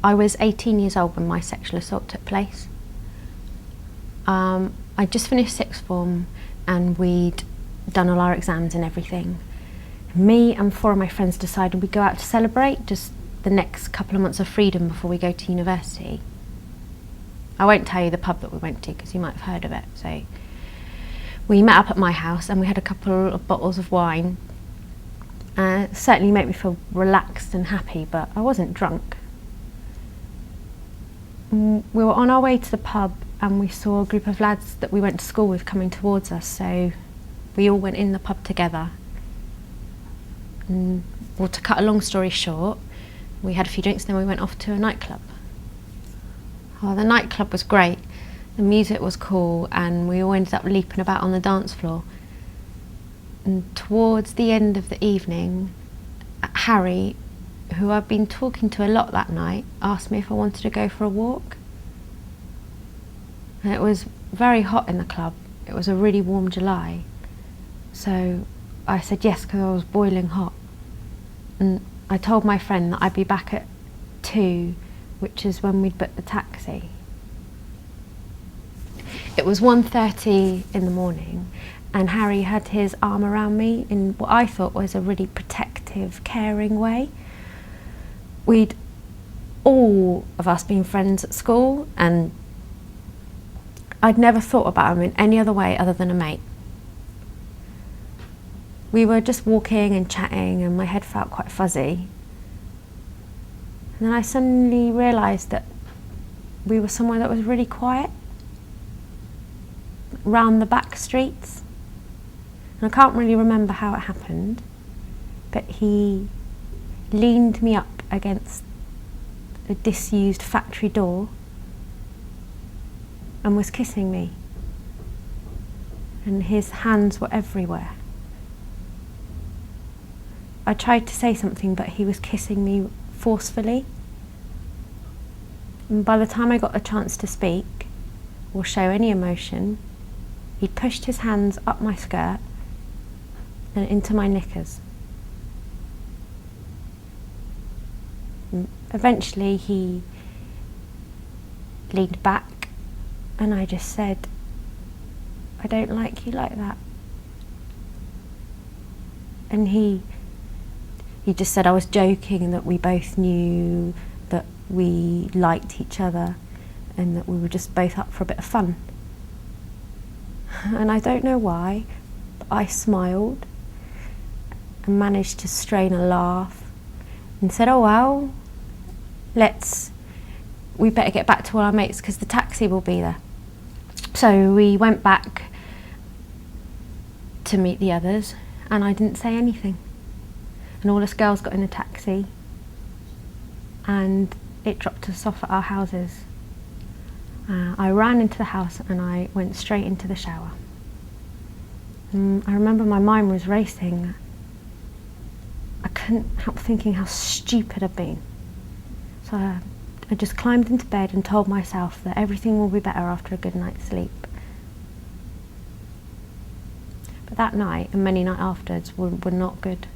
I was 18 years old when my sexual assault took place. I just finished sixth form and we'd done all our exams and everything. Me and 4 of my friends decided we'd go out to celebrate just the next couple of months of freedom before we go to university. I won't tell you the pub that we went to because you might have heard of it. So we met up at my house and we had a couple of bottles of wine. It certainly made me feel relaxed and happy, but I wasn't drunk. We were on our way to the pub and we saw a group of lads that we went to school with coming towards us, so we all went in the pub together. Well, to cut a long story short, we had a few drinks, then we went off to a nightclub. Oh, the nightclub was great, the music was cool, and we all ended up leaping about on the dance floor. And towards the end of the evening, Harry, who I'd been talking to a lot that night, asked me if I wanted to go for a walk. And it was very hot in the club. It was a really warm July. So I said yes because I was boiling hot. And I told my friend that I'd be back at 2, which is when we'd booked the taxi. It was 1:30 in the morning and Harry had his arm around me in what I thought was a really protective, caring way. We'd all of us been friends at school and I'd never thought about him in any other way other than a mate. We were just walking and chatting and my head felt quite fuzzy. And then I suddenly realised that we were somewhere that was really quiet, round the back streets. And I can't really remember how it happened, but he leaned me up against a disused factory door and was kissing me. And his hands were everywhere. I tried to say something, but he was kissing me forcefully. And by the time I got a chance to speak or show any emotion, he pushed his hands up my skirt and into my knickers. And eventually he leaned back and I just said, "I don't like you like that." And he just said I was joking and that we both knew that we liked each other and that we were just both up for a bit of fun. And I don't know why, but I smiled and managed to strain a laugh and said, "Oh well, we better get back to all our mates because the taxi will be there." So we went back to meet the others and I didn't say anything. And all us girls got in a taxi and it dropped us off at our houses. I ran into the house and I went straight into the shower. I remember my mind was racing. I couldn't help thinking how stupid I'd been. So I just climbed into bed and told myself that everything will be better after a good night's sleep. But that night and many nights afterwards were not good.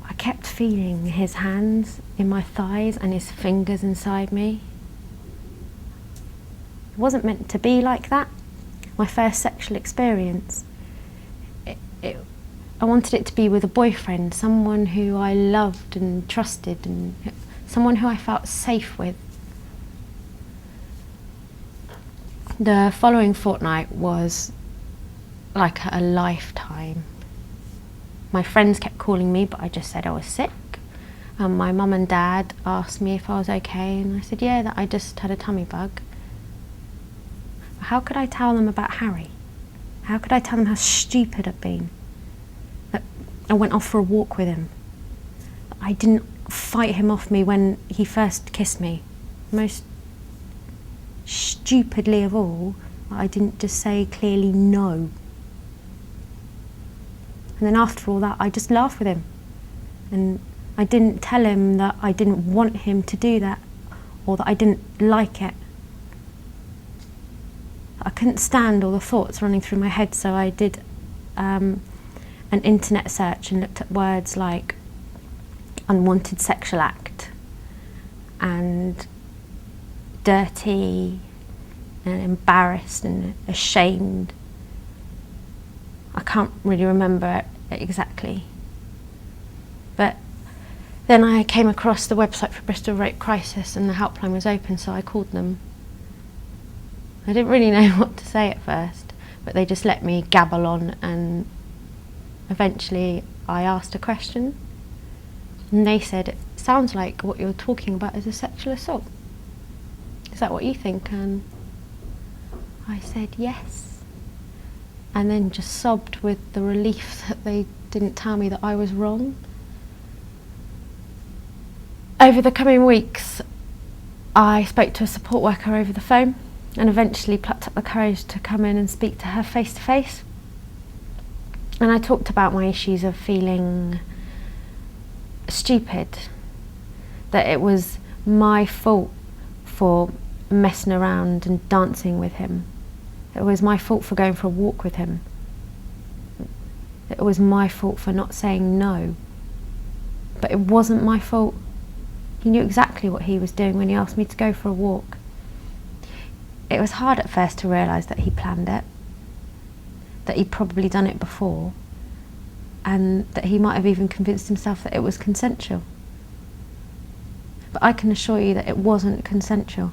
I kept feeling his hands in my thighs and his fingers inside me. It wasn't meant to be like that. My first sexual experience. I wanted it to be with a boyfriend, someone who I loved and trusted and someone who I felt safe with. The following fortnight was like a lifetime. My friends kept calling me, but I just said I was sick. And my mum and dad asked me if I was okay, and I said, yeah, that I just had a tummy bug. How could I tell them about Harry? How could I tell them how stupid I'd been? That I went off for a walk with him. I didn't fight him off me when he first kissed me. Most stupidly of all, I didn't just say clearly no. And then after all that, I just laughed with him. And I didn't tell him that I didn't want him to do that or that I didn't like it. I couldn't stand all the thoughts running through my head, so I did an internet search and looked at words like unwanted sexual act and dirty and embarrassed and ashamed. I can't really remember it exactly. But then I came across the website for Bristol Rape Crisis and the helpline was open, so I called them. I didn't really know what to say at first, but they just let me gabble on, and eventually I asked a question and they said, "It sounds like what you're talking about is a sexual assault. Is that what you think?" And I said yes, and then just sobbed with the relief that they didn't tell me that I was wrong. Over the coming weeks, I spoke to a support worker over the phone and eventually plucked up the courage to come in and speak to her face to face. And I talked about my issues of feeling stupid, that it was my fault for messing around and dancing with him. It was my fault for going for a walk with him. It was my fault for not saying no. But it wasn't my fault. He knew exactly what he was doing when he asked me to go for a walk. It was hard at first to realise that he planned it, that he'd probably done it before, and that he might have even convinced himself that it was consensual. But I can assure you that it wasn't consensual.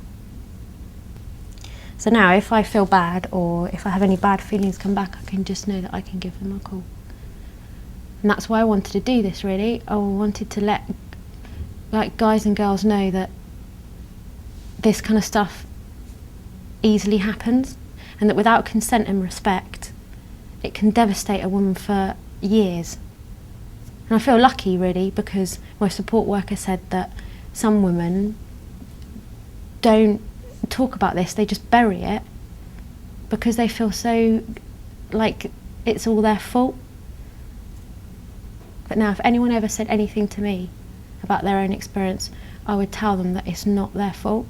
So now if I feel bad or if I have any bad feelings come back, I can just know that I can give them a call. And that's why I wanted to do this, really. I wanted to let guys and girls know that this kind of stuff easily happens, and that without consent and respect, it can devastate a woman for years. And I feel lucky, really, because my support worker said that some women don't talk about this, they just bury it because they feel so like it's all their fault. But now if anyone ever said anything to me about their own experience, I would tell them that it's not their fault.